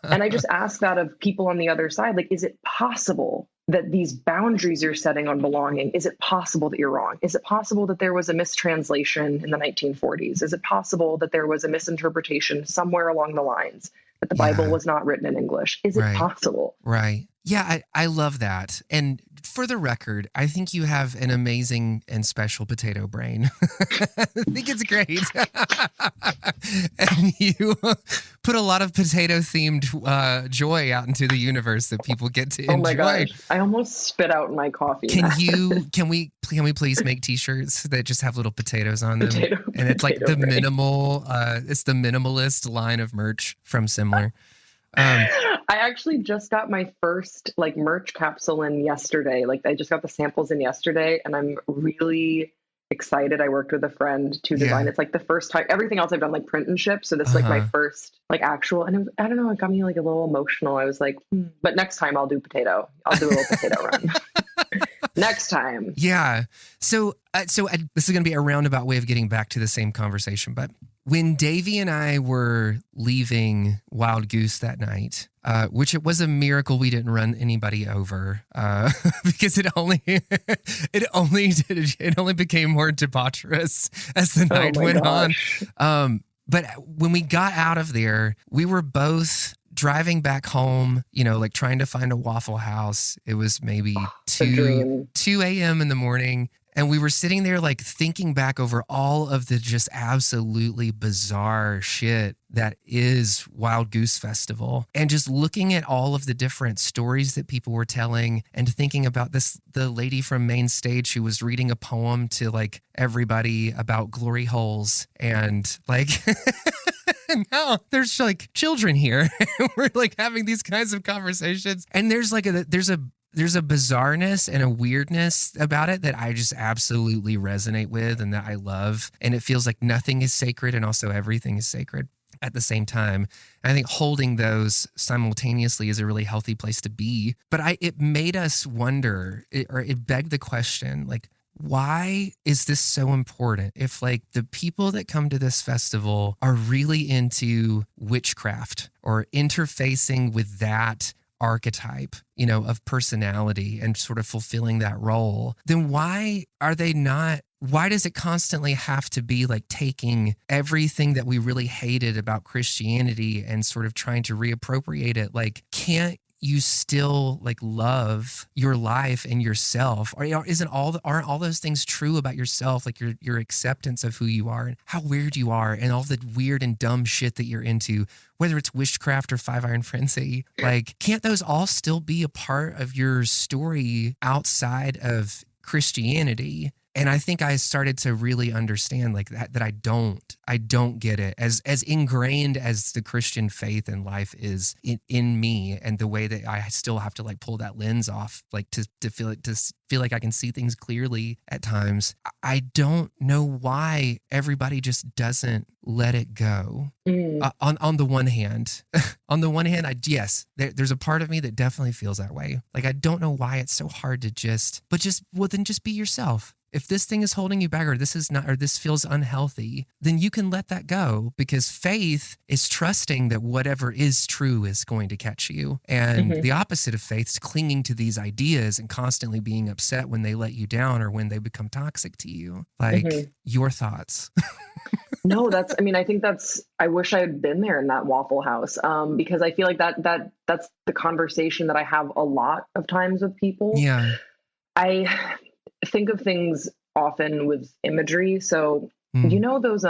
And I just ask that of people on the other side. Like, is it possible that these boundaries you're setting on belonging, is it possible that you're wrong? Is it possible that there was a mistranslation in the 1940s? Is it possible that there was a misinterpretation somewhere along the lines that the Bible was not written in English? Is it possible? Right. Yeah, I love that. And for the record, I think you have an amazing and special potato brain. I think it's great. And you put a lot of potato-themed joy out into the universe that people get to enjoy. Oh my gosh, I almost spit out my coffee. Can we please make T-shirts that just have little potatoes on them? And it's like the minimal, it's the minimalist line of merch from Semler. I actually just got my first like merch capsule in yesterday. Like I just got the samples in yesterday and I'm really excited. I worked with a friend to design. It's like the first time. Everything else I've done like print and ship. So this is like my first like actual, and it was, I don't know, it got me like a little emotional. I was like, but next time I'll do potato. I'll do a little potato run. Next time. Yeah. So this is going to be a roundabout way of getting back to the same conversation, but when Davey and I were leaving Wild Goose that night, which it was a miracle we didn't run anybody over, because it only became more debaucherous as the night went on. But when we got out of there, we were both driving back home, like trying to find a Waffle House. It was maybe 2 a.m. in the morning. And we were sitting there like thinking back over all of the just absolutely bizarre shit that is Wild Goose Festival, and just looking at all of the different stories that people were telling, and thinking about the lady from Main Stage who was reading a poem to like everybody about glory holes, and like and now there's like children here. We're like having these kinds of conversations, and there's a bizarreness and a weirdness about it that I just absolutely resonate with and that I love. And it feels like nothing is sacred and also everything is sacred at the same time. And I think holding those simultaneously is a really healthy place to be. But it made us wonder, or it begged the question, like, why is this so important? If like the people that come to this festival are really into witchcraft or interfacing with that archetype, of personality and sort of fulfilling that role, then why does it constantly have to be like taking everything that we really hated about Christianity and sort of trying to reappropriate it? Like, can't you still like love your life and yourself? Or aren't all those things true about yourself? Like your acceptance of who you are and how weird you are and all the weird and dumb shit that you're into, whether it's witchcraft or Five Iron Frenzy, like, can't those all still be a part of your story outside of Christianity? And I think I started to really understand like that I don't get it as ingrained as the Christian faith and life is in me, and the way that I still have to like pull that lens off, like to feel like I can see things clearly at times. I don't know why everybody just doesn't let it go. On the one hand, yes, there's a part of me that definitely feels that way. Like, I don't know why it's so hard to just be yourself. If this thing is holding you back, or this feels unhealthy, then you can let that go, because faith is trusting that whatever is true is going to catch you. And the opposite of faith is clinging to these ideas and constantly being upset when they let you down or when they become toxic to you. Like, your thoughts? No, I wish I had been there in that Waffle House, because I feel like that's the conversation that I have a lot of times with people. Yeah. I think of things often with imagery. So, those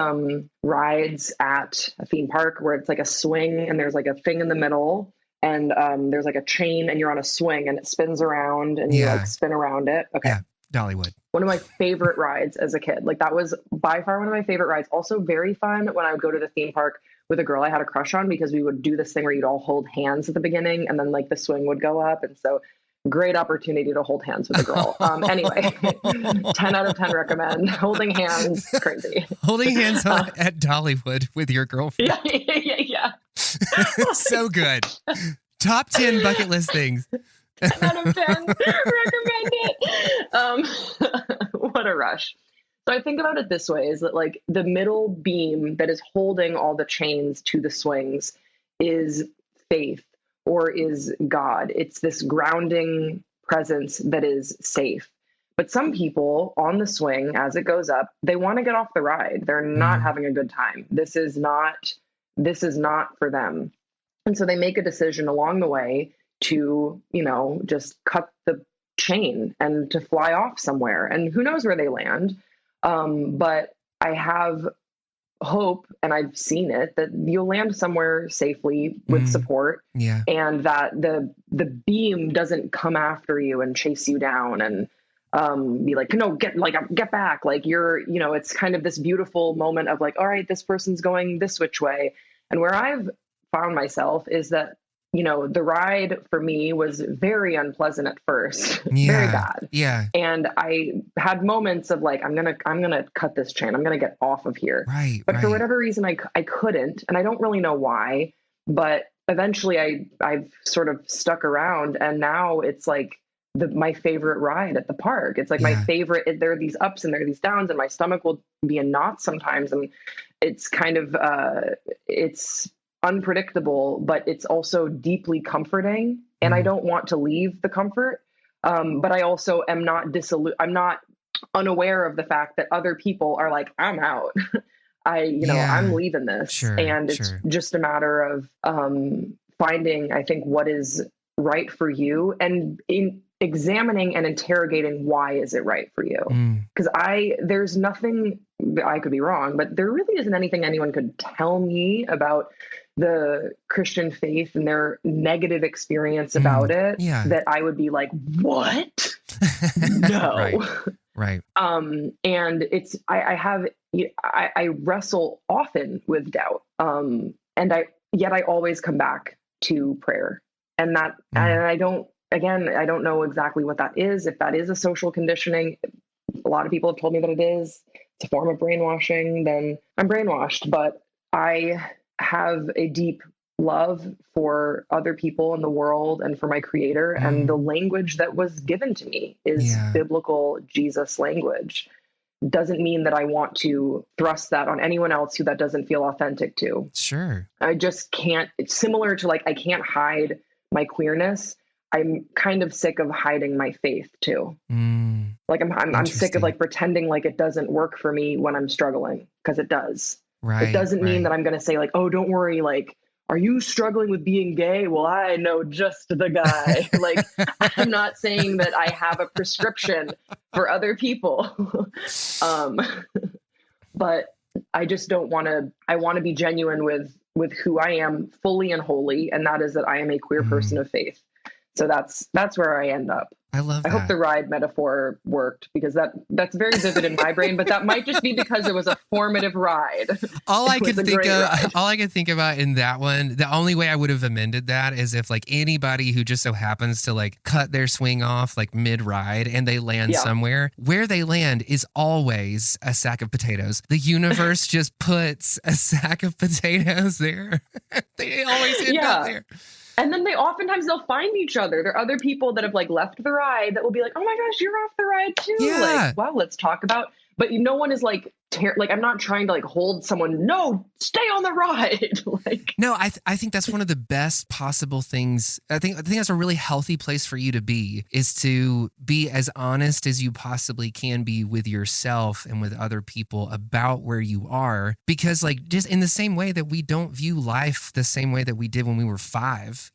rides at a theme park where it's like a swing and there's like a thing in the middle, and there's like a chain and you're on a swing and it spins around and you like spin around it. Okay. Yeah. Dollywood. One of my favorite rides as a kid. Like, that was by far one of my favorite rides. Also very fun when I would go to the theme park with a girl I had a crush on, because we would do this thing where you'd all hold hands at the beginning and then like the swing would go up. And so great opportunity to hold hands with a girl. Anyway, 10 out of 10 recommend. Holding hands, crazy. Holding hands at Dollywood with your girlfriend. Yeah. So good. Top 10 bucket list things. 10 out of 10. Recommend it. What a rush. So I think about it this way, is that like the middle beam that is holding all the chains to the swings is faith, or is God. It's this grounding presence that is safe. But some people on the swing, as it goes up, they want to get off the ride. They're not having a good time. This is not for them. And so they make a decision along the way to, just cut the chain and to fly off somewhere. And who knows where they land. But I have hope, and I've seen it, that you'll land somewhere safely with support. Yeah. And that the beam doesn't come after you and chase you down and be like, no, get back. Like, you're, it's kind of this beautiful moment of like, all right, this person's going this which way. And where I've found myself is that, the ride for me was very unpleasant at first, very bad. Yeah. And I had moments of like, I'm going to cut this chain. I'm going to get off of here. Right. But for whatever reason, I couldn't, and I don't really know why, but eventually I've sort of stuck around, and now it's like my favorite ride at the park. It's like my favorite. There are these ups and there are these downs, and my stomach will be in knots sometimes. And it's kind of, it's unpredictable, but it's also deeply comforting, and I don't want to leave the comfort. But I also am not I'm not unaware of the fact that other people are like, I'm out. I'm leaving this. Sure, and it's just a matter of finding, I think, what is right for you, and in examining and interrogating why is it right for you. Because there's nothing, I could be wrong, but there really isn't anything anyone could tell me about the Christian faith and their negative experience about it that I would be like, what? No. Right. And it's, I wrestle often with doubt. And I always come back to prayer, and that, and I don't know exactly what that is. If that is a social conditioning, a lot of people have told me that it is. It's a form of brainwashing, then I'm brainwashed. But I have a deep love for other people in the world and for my creator. And the language that was given to me is biblical Jesus language. Doesn't mean that I want to thrust that on anyone else who that doesn't feel authentic to. Sure. I just can't. It's similar to, like, I can't hide my queerness. I'm kind of sick of hiding my faith too. Like I'm sick of like pretending like it doesn't work for me when I'm struggling, because it does. Right. It doesn't mean that I'm going to say like, oh, don't worry. Like, are you struggling with being gay? Well, I know just the guy. Like, I'm not saying that I have a prescription for other people. But I just don't want to, I want to be genuine with who I am fully and wholly. And that is that I am a queer person of faith. So that's where I end up. I love that. I hope the ride metaphor worked, because that's very vivid in my brain, but that might just be because it was a formative ride. All I could think about in that one, the only way I would have amended that is if like anybody who just so happens to like cut their swing off like mid-ride and they land somewhere, where they land is always a sack of potatoes. The universe just puts a sack of potatoes there. They always end up there. And then they'll find each other. There are other people that have like left the ride that will be like, oh my gosh, you're off the ride too. Yeah. Like, wow, let's talk about, but no one is like, I'm not trying to like hold someone. No, stay on the ride. Like, no, I think that's one of the best possible things. I think that's a really healthy place for you to be, is to be as honest as you possibly can be with yourself and with other people about where you are. Because like, just in the same way that we don't view life the same way that we did when we were 5,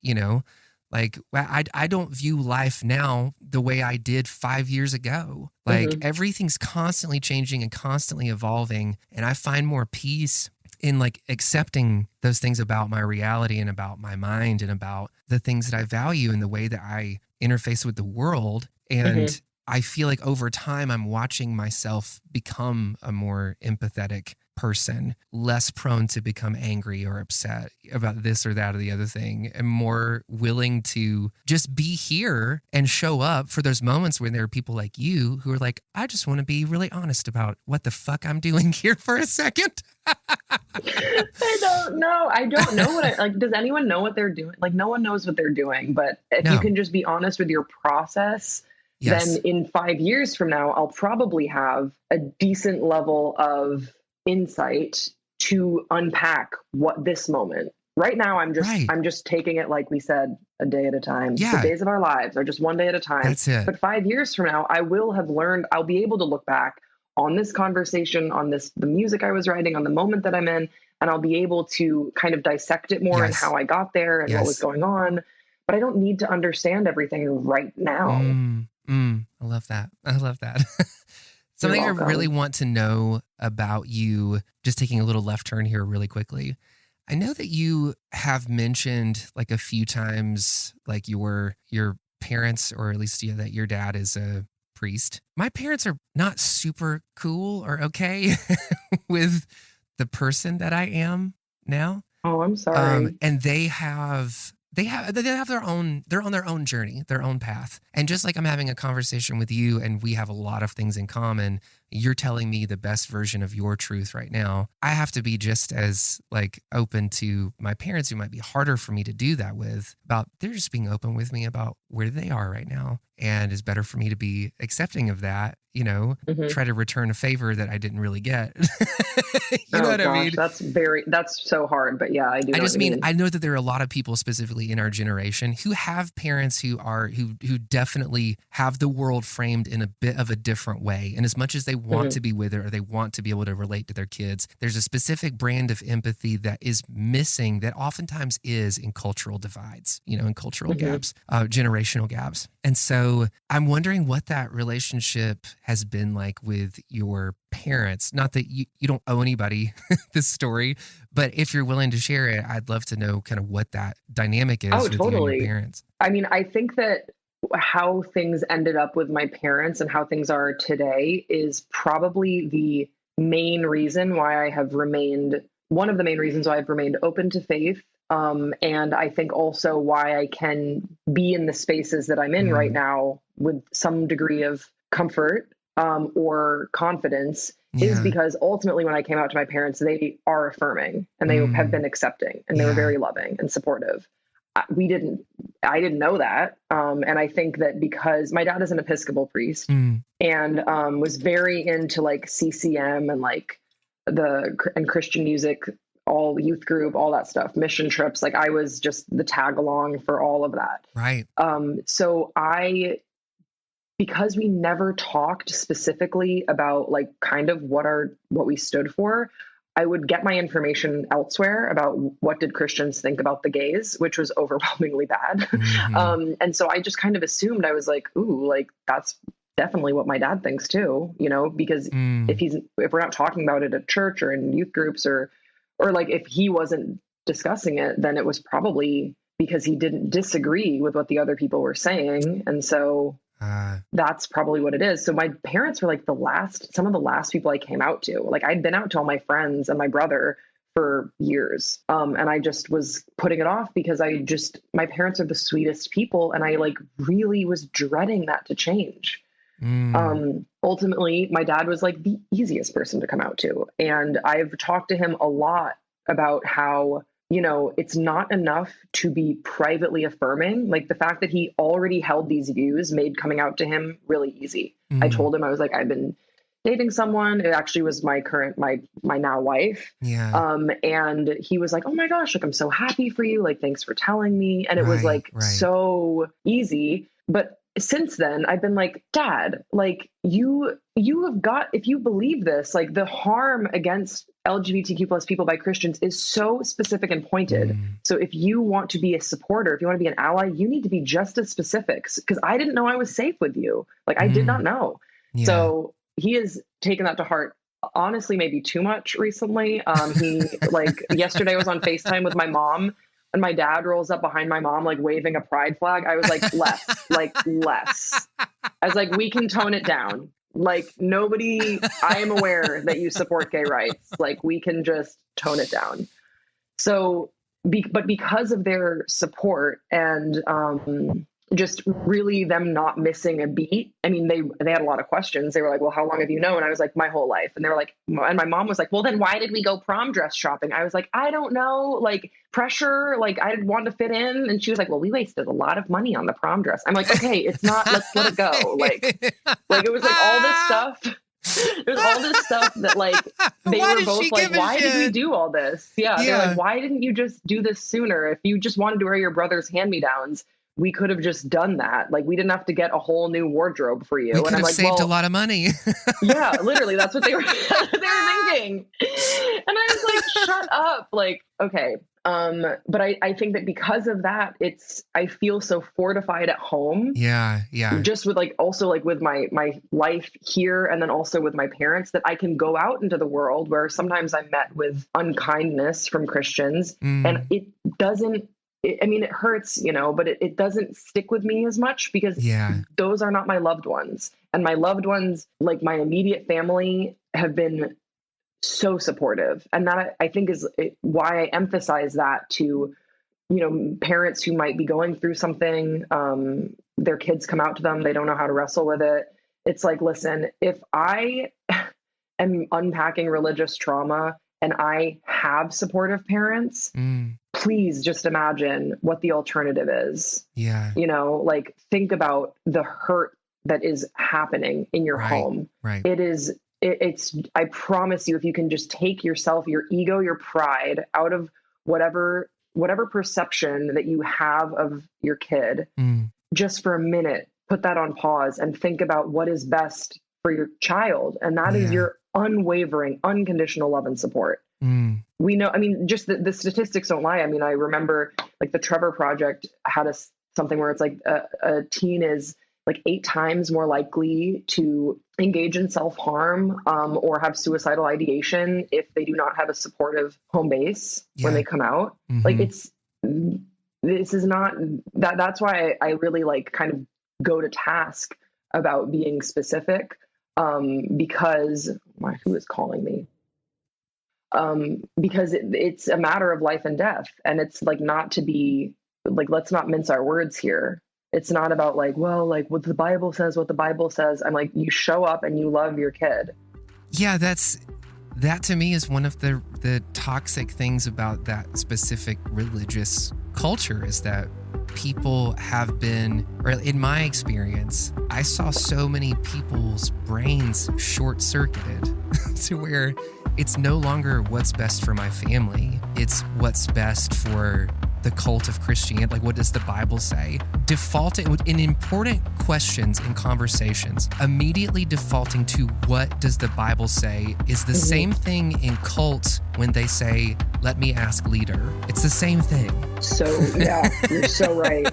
like I don't view life now the way I did 5 years ago. Like everything's constantly changing and constantly evolving. And I find more peace in like accepting those things about my reality and about my mind and about the things that I value and the way that I interface with the world. And I feel like over time, I'm watching myself become a more empathetic person, less prone to become angry or upset about this or that or the other thing, and more willing to just be here and show up for those moments when there are people like you who are like, I just want to be really honest about what the fuck I'm doing here for a second. I don't know. Like, does anyone know what they're doing? Like, no one knows what they're doing, but if you can just be honest with your process, then in 5 years from now, I'll probably have a decent level of insight to unpack what this moment. Right now, I'm just taking it, like we said, a day at a time. The days of our lives are just one day at a time. That's it. But 5 years from now, I will have learned, I'll be able to look back on this conversation, on the music I was writing, on the moment that I'm in, and I'll be able to kind of dissect it more and how I got there and what was going on. But I don't need to understand everything right now. I love that. Something I really want to know about you, just taking a little left turn here really quickly. I know that you have mentioned like a few times, like your parents, or at least that your dad is a priest. My parents are not super cool or okay with the person that I am now. Oh, I'm sorry. And they have their own, they're on their own journey, their own path. And just like I'm having a conversation with you and we have a lot of things in common, you're telling me the best version of your truth right now. I have to be just as like open to my parents, who might be harder for me to do that with, about they're just being open with me about where they are right now. And it's better for me to be accepting of that, try to return a favor that I didn't really get. You know what I mean? That's so hard, but yeah, I do. I know that there are a lot of people specifically in our generation who have parents who definitely have the world framed in a bit of a different way. And as much as they want to be with it or they want to be able to relate to their kids. There's a specific brand of empathy that is missing that oftentimes is in cultural divides, in cultural gaps, generational gaps. And so I'm wondering what that relationship has been like with your parents. Not that you don't owe anybody this story, but if you're willing to share it, I'd love to know kind of what that dynamic is with you and your parents. I mean, I think that how things ended up with my parents and how things are today is probably the main reason why one of the main reasons why I've remained open to faith. And I think also why I can be in the spaces that I'm in right now with some degree of comfort or confidence is because ultimately when I came out to my parents, they are affirming and they have been accepting and they were very loving and supportive. I didn't know that. And I think that because my dad is an Episcopal priest and was very into like CCM and like and Christian music, all youth group, all that stuff, mission trips. Like I was just the tag along for all of that. Right. So because we never talked specifically about like kind of what we stood for, I would get my information elsewhere about what did Christians think about the gays, which was overwhelmingly bad. And so I just kind of assumed, I was like, ooh, like that's definitely what my dad thinks too, because if we're not talking about it at church or in youth groups or like if he wasn't discussing it, then it was probably because he didn't disagree with what the other people were saying. And so that's probably what it is. So my parents were like some of the last people I came out to. Like I'd been out to all my friends and my brother for years. And I just was putting it off because my parents are the sweetest people. And I like really was dreading that to change. Ultimately, my dad was like the easiest person to come out to. And I've talked to him a lot about how, it's not enough to be privately affirming. Like the fact that he already held these views made coming out to him really easy. I told him, I was like, I've been dating someone. It actually was my now wife. Yeah. And he was like, oh my gosh, like, I'm so happy for you. Like, thanks for telling me. And it was like so easy. But since then I've been like, Dad, like you have got, if you believe this, like the harm against LGBTQ plus people by Christians is so specific and pointed. So if you want to be a supporter, if you want to be an ally, you need to be just as specific, because I didn't know I was safe with you. Like I did not know. Yeah. So he has taken that to heart. Honestly, maybe too much recently. He like yesterday was on FaceTime with my mom. And my dad rolls up behind my mom, like waving a pride flag. I was like, less. I was like, we can tone it down. Like I am aware that you support gay rights. Like we can just tone it down. So, but because of their support and just really them not missing a beat. I mean, they had a lot of questions. They were like, well, how long have you known? And I was like, my whole life. And they were like, and my mom was like, well, then why did we go prom dress shopping? I was like, I don't know, like pressure, like I wanted to fit in. And she was like, well, we wasted a lot of money on the prom dress. I'm like, okay, it's not, let's let it go. Like it was like all this stuff. There's all this stuff that like, they were both like, why did we do all this? Yeah. They're like, why didn't you just do this sooner? If you just wanted to wear your brother's hand-me-downs, we could have just done that. Like we didn't have to get a whole new wardrobe for you. We could have saved a lot of money. Yeah, literally. That's what they were thinking. And I was like, shut up. Like, okay. But I think that because of that, I feel so fortified at home. Yeah. Yeah. Just with like, also like with my life here and then also with my parents, that I can go out into the world where sometimes I'm met with unkindness from Christians and it doesn't, it hurts, but it doesn't stick with me as much because those are not my loved ones. And my loved ones, like my immediate family, have been so supportive. And that I think is why I emphasize that to, parents who might be going through something, their kids come out to them, they don't know how to wrestle with it. It's like, listen, if I am unpacking religious trauma and I have supportive parents, please just imagine what the alternative is. Yeah. Like think about the hurt that is happening in your home. Right. It's, I promise you, if you can just take yourself, your ego, your pride out of whatever perception that you have of your kid, just for a minute, put that on pause and think about what is best for your child. And that is your unwavering, unconditional love and support. We know, I mean, just the statistics don't lie. I mean, I remember like the Trevor Project had something where it's like a teen is like 8 times more likely to engage in self-harm or have suicidal ideation if they do not have a supportive home base when they come out. Like this is not that's why I really like kind of go to task about being specific because who is calling me? Because it's a matter of life and death, and it's like not to be like, let's not mince our words here. It's not about like, well, like what the Bible says. I'm like, you show up and you love your kid. Yeah, that to me is one of the toxic things about that specific religious culture is that people have been, or in my experience, I saw so many people's brains short-circuited to where it's no longer what's best for my family. It's what's best for the cult of Christianity. Like, what does the Bible say? Defaulting in important questions and conversations, immediately defaulting to what does the Bible say is the same thing in cults when they say, let me ask leader. It's the same thing. So, yeah, you're so right.